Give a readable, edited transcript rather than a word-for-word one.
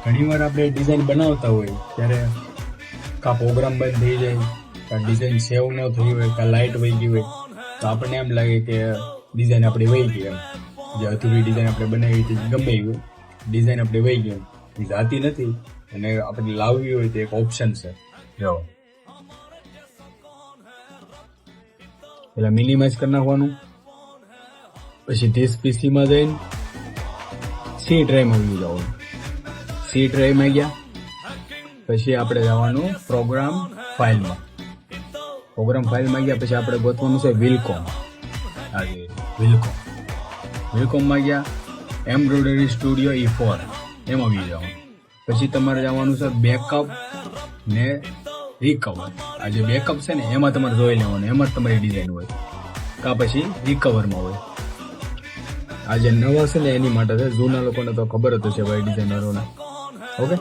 ઘણી વાર આપણે ડિઝાઇન બનાવતા હોય ત્યારે કા પ્રોગ્રામ બંધ થઈ જાય, કા ડિઝાઇન સેવ ન થઈ હોય, કા લાઇટ વહી ગઈ હોય, તો આપણને એમ લાગે કે ડિઝાઇન આપણી વહી ગઈ. એમ જે અધૂરી ડિઝાઇન આપણે બનાવી હતી ગમે એ હોય, ડિઝાઇન આપણે વહી ગઈ એ જાતી નથી અને આપણે લાવવી હોય તો એક ઓપ્શન છે. જો પેલા મિનિમાઇઝ કરી નાખવાનું, પછી ધીસ પીસીમાં જઈને સી ડ્રાઈવમાં આવી જવાનું. સી ડ્રાઈવમાં ગયા પછી આપણે જવાનું પ્રોગ્રામ ફાઇલમાં. પ્રોગ્રામ ફાઇલમાં ગયા પછી આપણે ગોતવાનું છે વિલકોમ. આજે વિલકોમમાં ગયા એમ્બ્રોઇડરી સ્ટુડિયો E4 એમાં આવી જવાનું. પછી તમારે જવાનું છે બેકઅપ ને રિકવર. આ જે બેકઅપ છે ને એમાં તમારે જોઈ લેવાનું, એમાં જ તમારી ડિઝાઇન હોય, કા પછી રિકવરમાં હોય. આ જે નવા છે ને એની માટે છે, જૂના લોકોને તો ખબર જ હશે ભાઈ ડિઝાઇનરોને. ઓકે.